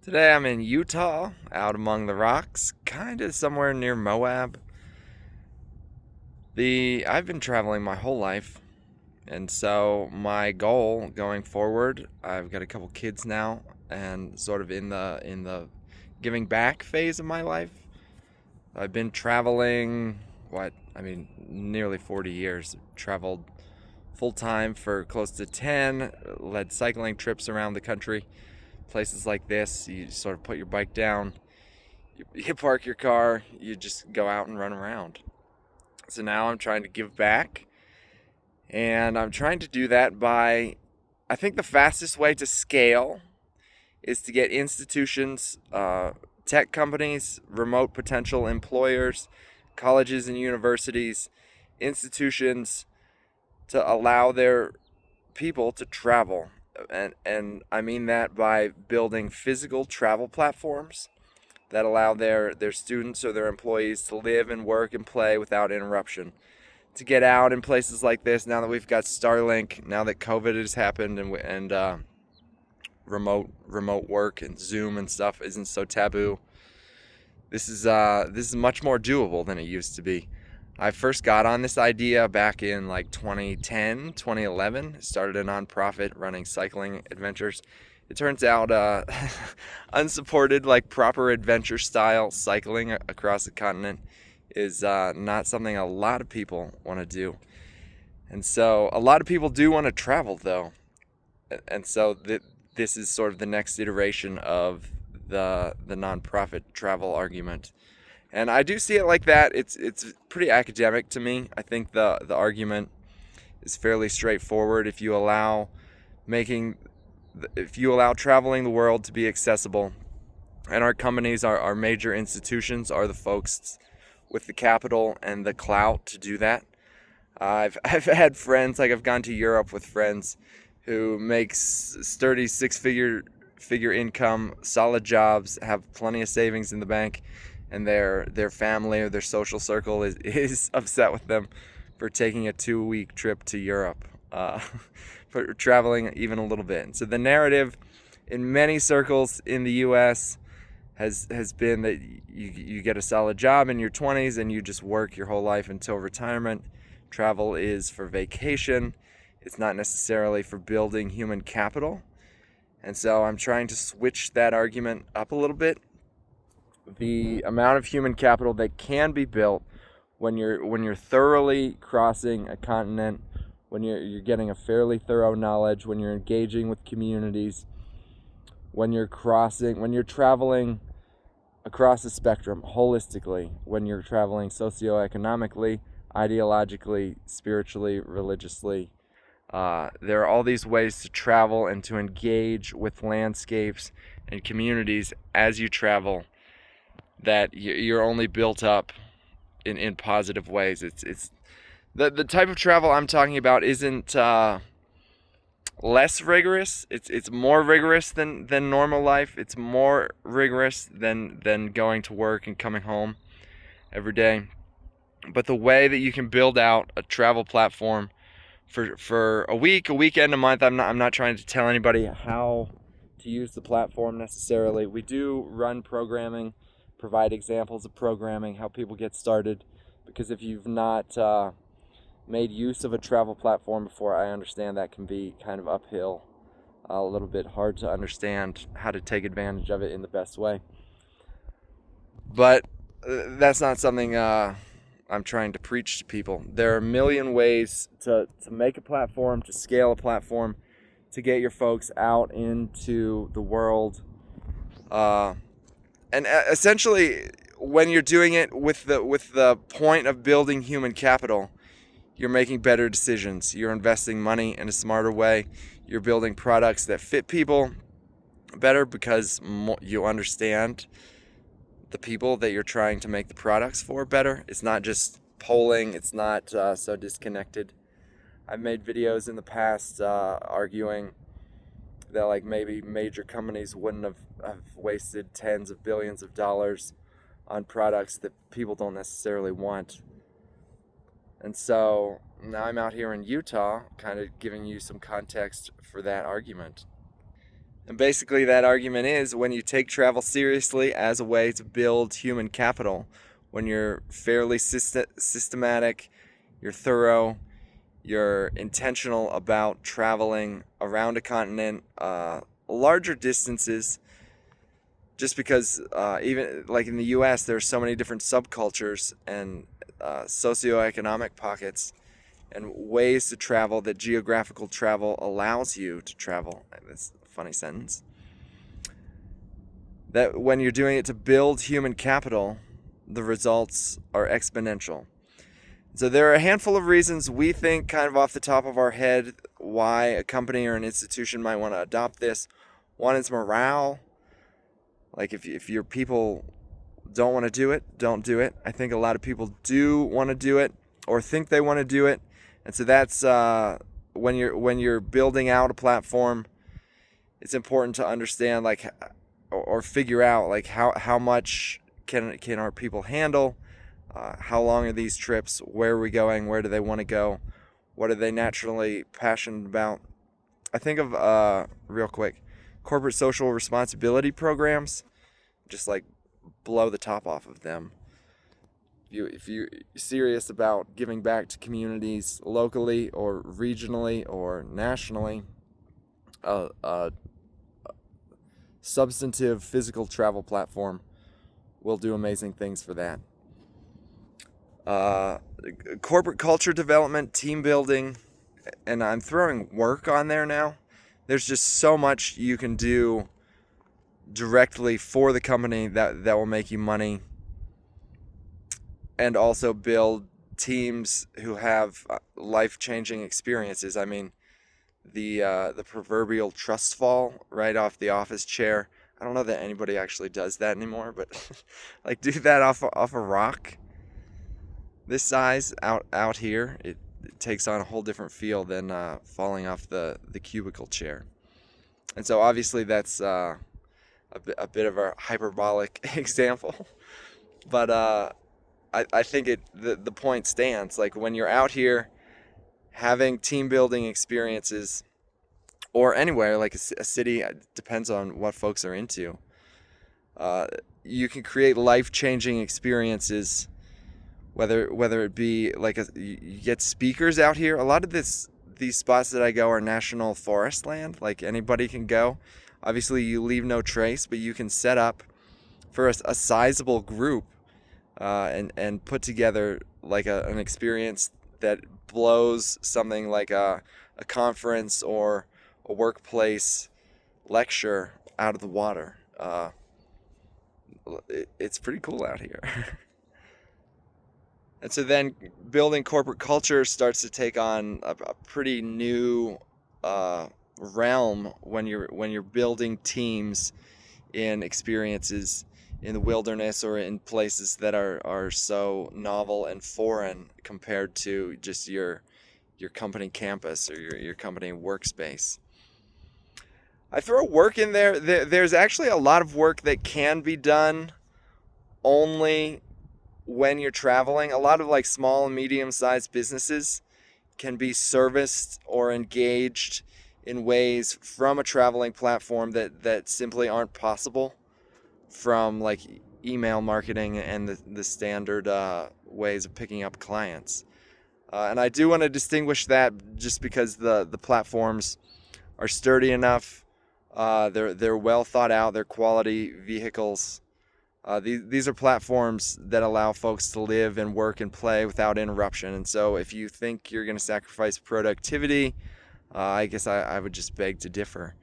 Today I'm in Utah, out among the rocks, kind of somewhere near Moab. I've been traveling my whole life, and so my goal going forward, I've got a couple kids now, and sort of in the giving back phase of my life. I've been traveling, nearly 40 years. Traveled full time for close to 10, led cycling trips around the country. Places like this, you sort of put your bike down, you park your car, you just go out and run around. So now I'm trying to give back, and I'm trying to do that by, I think the fastest way to scale is to get institutions, tech companies, remote potential employers, colleges and universities, institutions to allow their people to travel. And I mean that by building physical travel platforms that allow their students or their employees to live and work and play without interruption. To get out in places like this, now that we've got Starlink, now that COVID has happened, and remote work and Zoom and stuff isn't so taboo. This is much more doable than it used to be. I first got on this idea back in like 2010, 2011. Started a nonprofit running cycling adventures. It turns out unsupported, like proper adventure style cycling across the continent is not something a lot of people want to do. And so a lot of people do want to travel though. And so this is sort of the next iteration of the nonprofit travel argument. And I do see it like that. It's pretty academic to me. I think the argument is fairly straightforward. Making if you allow traveling the world to be accessible, and our companies, our major institutions, are the folks with the capital and the clout to do that. I've had friends, like I've gone to Europe with friends who make sturdy six figure income, solid jobs, have plenty of savings in the bank, and their family or their social circle is upset with them for taking a 2-week trip to Europe, for traveling even a little bit. And so the narrative in many circles in the U.S. has been that you get a solid job in your 20s and you just work your whole life until retirement. Travel is for vacation. It's not necessarily for building human capital. And so I'm trying to switch that argument up a little bit. The amount of human capital that can be built when you're thoroughly crossing a continent, when you're getting a fairly thorough knowledge, when you're engaging with communities, when you're traveling across the spectrum holistically, when you're traveling socioeconomically, ideologically, spiritually, religiously. There are all these ways to travel and to engage with landscapes and communities as you travel that you're only built up in positive ways. It's the type of travel I'm talking about isn't less rigorous. It's more rigorous than normal life. It's more rigorous than going to work and coming home every day. But the way that you can build out a travel platform for a week, a weekend, a month. I'm not trying to tell anybody how to use the platform necessarily. We do run programming, provide examples of programming, how people get started. Because if you've not made use of a travel platform before, I understand that can be kind of uphill, a little bit hard to understand how to take advantage of it in the best way. But that's not something I'm trying to preach to people. There are a million ways to make a platform, to scale a platform, to get your folks out into the world. And essentially, when you're doing it with the point of building human capital, you're making better decisions. You're investing money in a smarter way. You're building products that fit people better because you understand the people that you're trying to make the products for better. It's not just polling. It's not so disconnected. I've made videos in the past arguing that like maybe major companies wouldn't have wasted tens of billions of dollars on products that people don't necessarily want. And so now I'm out here in Utah kind of giving you some context for that argument. And basically, that argument is when you take travel seriously as a way to build human capital, when you're fairly systematic, you're thorough, you're intentional about traveling around a continent, larger distances, just because even like in the US, there's so many different subcultures and socioeconomic pockets and ways to travel that geographical travel allows you to travel. That's a funny sentence. That when you're doing it to build human capital, the results are exponential. So there are a handful of reasons we think, kind of off the top of our head, why a company or an institution might want to adopt this. One is morale. Like if your people don't want to do it, don't do it. I think a lot of people do want to do it or think they want to do it. And so that's when you're building out a platform, it's important to understand like or figure out like how much can our people handle. How long are these trips? Where are we going? Where do they want to go? What are they naturally passionate about? I think of, real quick, corporate social responsibility programs, just like blow the top off of them. If you're serious about giving back to communities locally or regionally or nationally, a substantive physical travel platform will do amazing things for that. Corporate culture development, team building, and I'm throwing work on there now. There's just so much you can do directly for the company that will make you money, and also build teams who have life-changing experiences. I mean, the proverbial trust fall right off the office chair. I don't know that anybody actually does that anymore, but like do that off a rock this size out here, it takes on a whole different feel than falling off the cubicle chair. And so obviously that's a bit of a hyperbolic example, but I think the point stands. Like when you're out here having team building experiences, or anywhere like a city, depends on what folks are into, you can create life-changing experiences. Whether it be like you get speakers out here. A lot of these spots that I go are national forest land. Like anybody can go. Obviously, you leave no trace, but you can set up for a sizable group and put together like an experience that blows something like a conference or a workplace lecture out of the water. It's pretty cool out here. And so then building corporate culture starts to take on a pretty new realm when you're building teams in experiences in the wilderness or in places that are so novel and foreign compared to just your company campus or your company workspace. I throw work in there. There's actually a lot of work that can be done only when you're traveling. A lot of like small and medium-sized businesses can be serviced or engaged in ways from a traveling platform that simply aren't possible from like email marketing and the standard ways of picking up clients. And I do want to distinguish that just because the platforms are sturdy enough. They're well thought out. They're quality vehicles. These are platforms that allow folks to live and work and play without interruption. And so if you think you're going to sacrifice productivity, I guess I would just beg to differ.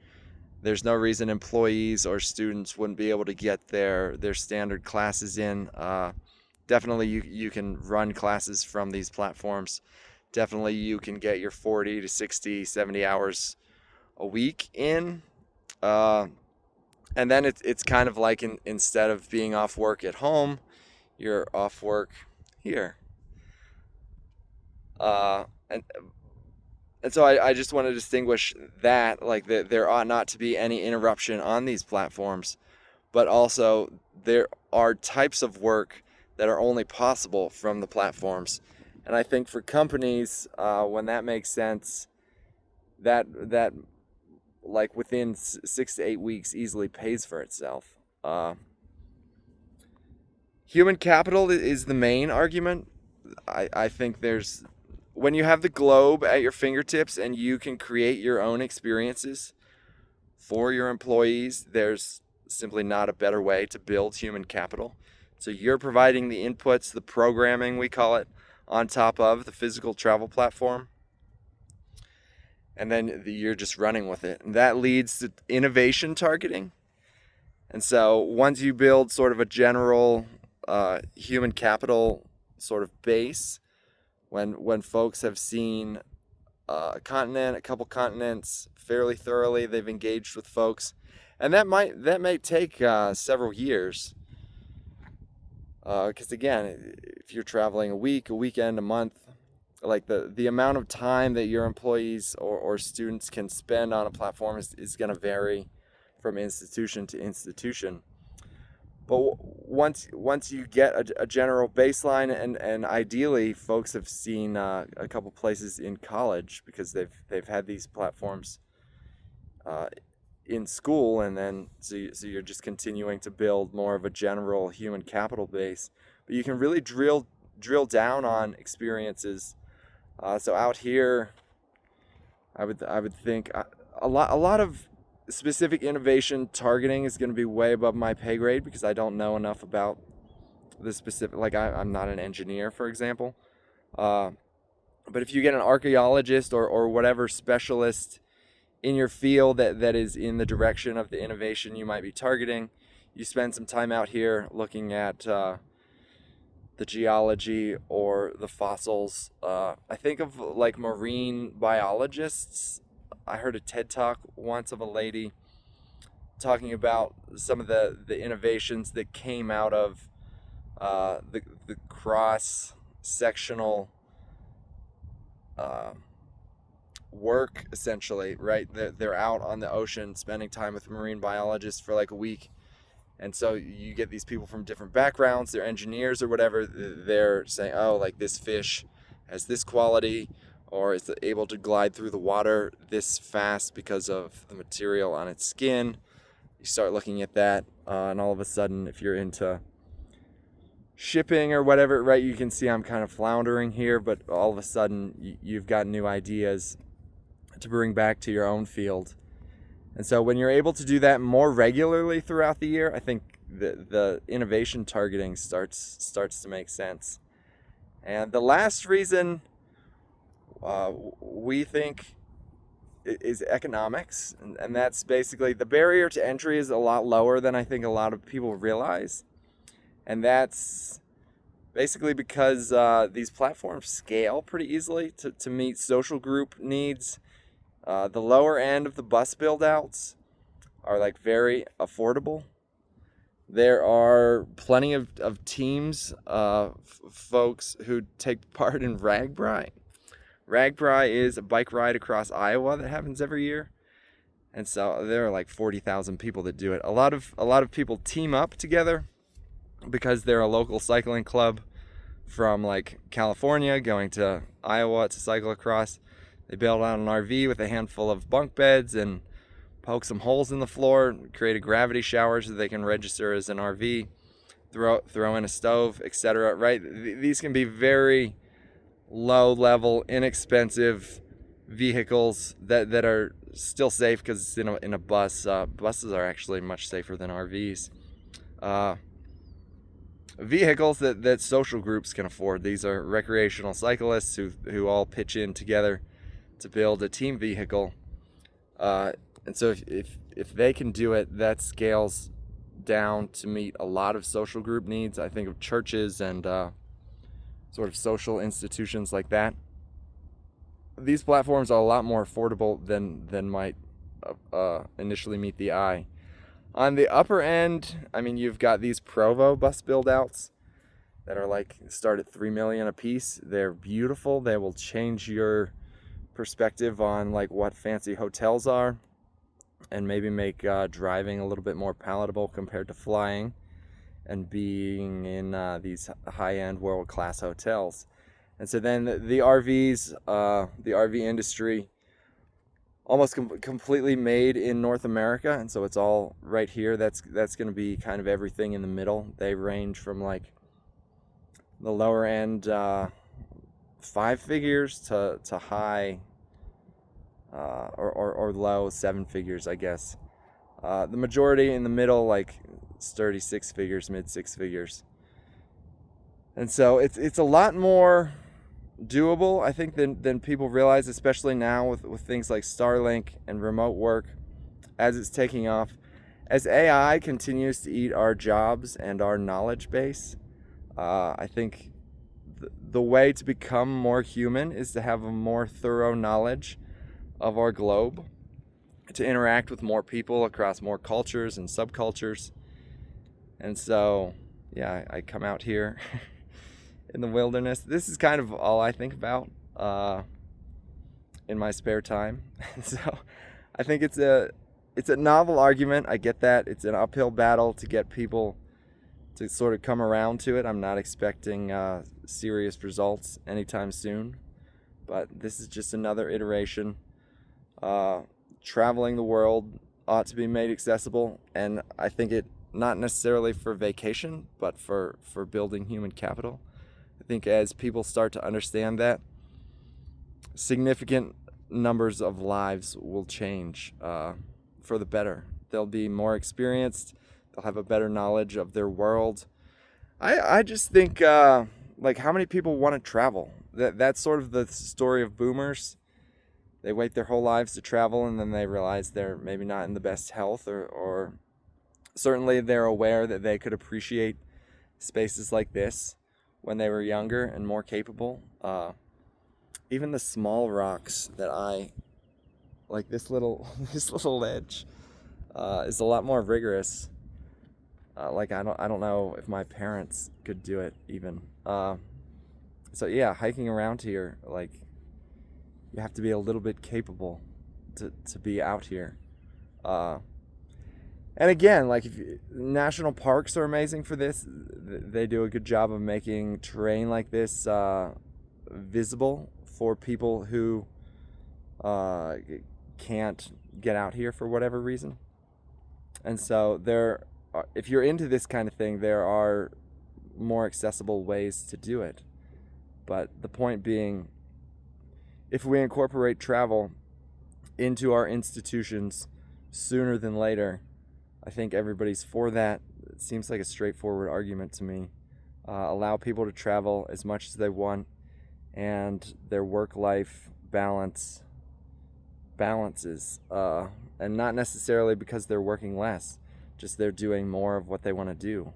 There's no reason employees or students wouldn't be able to get their standard classes in. Definitely you can run classes from these platforms. Definitely you can get your 40 to 60, 70 hours a week in. And then it's kind of like instead of being off work at home, you're off work here. And so I just want to distinguish that, like that there ought not to be any interruption on these platforms, but also there are types of work that are only possible from the platforms. And I think for companies, when that makes sense, that like within 6 to 8 weeks easily pays for itself. Human capital is the main argument. I think when you have the globe at your fingertips and you can create your own experiences for your employees, there's simply not a better way to build human capital. So you're providing the inputs, the programming, we call it, on top of the physical travel platform. And then you're just running with it. And that leads to innovation targeting. And so once you build sort of a general human capital sort of base, when folks have seen a couple continents fairly thoroughly, they've engaged with folks, and that may take several years. Because again, if you're traveling a week, a weekend, a month, like the amount of time that your employees or students can spend on a platform is going to vary from institution to institution. But once you get a general baseline, and ideally folks have seen a couple places in college because they've had these platforms in school, and then so you're just continuing to build more of a general human capital base. But you can really drill down on experiences. So out here, I would think a lot of specific innovation targeting is going to be way above my pay grade because I don't know enough about the specific. Like I'm not an engineer, for example. But if you get an archaeologist or whatever specialist in your field that is in the direction of the innovation you might be targeting, you spend some time out here looking at the geology or the fossils. I think of like marine biologists. I heard a TED talk once of a lady talking about some of the innovations that came out of the cross-sectional work, essentially, right? They're out on the ocean spending time with marine biologists for like a week. And so you get these people from different backgrounds, they're engineers or whatever, they're saying, oh, like this fish has this quality, or is able to glide through the water this fast because of the material on its skin. You start looking at that, and all of a sudden, if you're into shipping or whatever, right, you can see I'm kind of floundering here, but all of a sudden, you've got new ideas to bring back to your own field. And so when you're able to do that more regularly throughout the year, I think the innovation targeting starts to make sense. And the last reason we think is economics, and that's basically the barrier to entry is a lot lower than I think a lot of people realize. And that's basically because these platforms scale pretty easily to meet social group needs. The lower end of the bus build-outs are like very affordable. There are plenty of teams, folks who take part in RAGBRAI. RAGBRAI is a bike ride across Iowa that happens every year. And so there are like 40,000 people that do it. A lot of people team up together because they're a local cycling club from like California going to Iowa to cycle across. They build out an RV with a handful of bunk beds and poke some holes in the floor, create a gravity shower so they can register as an RV, throw in a stove, etc. Right? These can be very low-level, inexpensive vehicles that are still safe because it's in a bus. Buses are actually much safer than RVs. Vehicles that social groups can afford. These are recreational cyclists who all pitch in together to build a team vehicle. And so if they can do it, that scales down to meet a lot of social group needs. I think of churches and sort of social institutions like that. These platforms are a lot more affordable than might initially meet the eye. On the upper end, I mean, you've got these Provo bus build-outs that are like start at $3 million a piece. They're beautiful. They will change your perspective on like what fancy hotels are, and maybe make driving a little bit more palatable compared to flying and being in these high-end world-class hotels. And so then the RVs, the RV industry almost completely made in North America, and so it's all right here. That's going to be kind of everything in the middle. They range from like the lower end 5 figures to high or low 7 figures, I guess. The majority in the middle, like sturdy 6 figures, mid 6 figures. And so it's a lot more doable, I think, than people realize, especially now with things like Starlink and remote work as it's taking off. As AI continues to eat our jobs and our knowledge base, I think the way to become more human is to have a more thorough knowledge of our globe, to interact with more people across more cultures and subcultures. And so, yeah, I come out here in the wilderness. This is kind of all I think about in my spare time. So I think it's a novel argument. I get that. It's an uphill battle to get people to sort of come around to it. I'm not expecting serious results anytime soon, but this is just another iteration. Traveling the world ought to be made accessible, and I think it not necessarily for vacation, but for building human capital. I think as people start to understand that, significant numbers of lives will change for the better. They'll be more experienced. They'll have a better knowledge of their world. I just think like how many people want to travel? That's sort of the story of boomers. They wait their whole lives to travel, and then they realize they're maybe not in the best health, or certainly they're aware that they could appreciate spaces like this when they were younger and more capable. Even the small rocks that I like, this little ledge is a lot more rigorous. Like I don't know if my parents could do it even. So yeah, hiking around here, like, you have to be a little bit capable to be out here. And again, like, national parks are amazing for this. They do a good job of making terrain like this visible for people who can't get out here for whatever reason. And so if you're into this kind of thing, there are more accessible ways to do it. But the point being, if we incorporate travel into our institutions sooner than later, I think everybody's for that. It seems like a straightforward argument to me. Allow people to travel as much as they want, and their work-life balances, and not necessarily because they're working less, just they're doing more of what they want to do.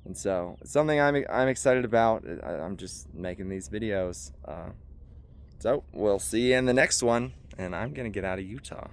And so it's something I'm excited about. I'm just making these videos. So we'll see you in the next one, and I'm gonna get out of Utah.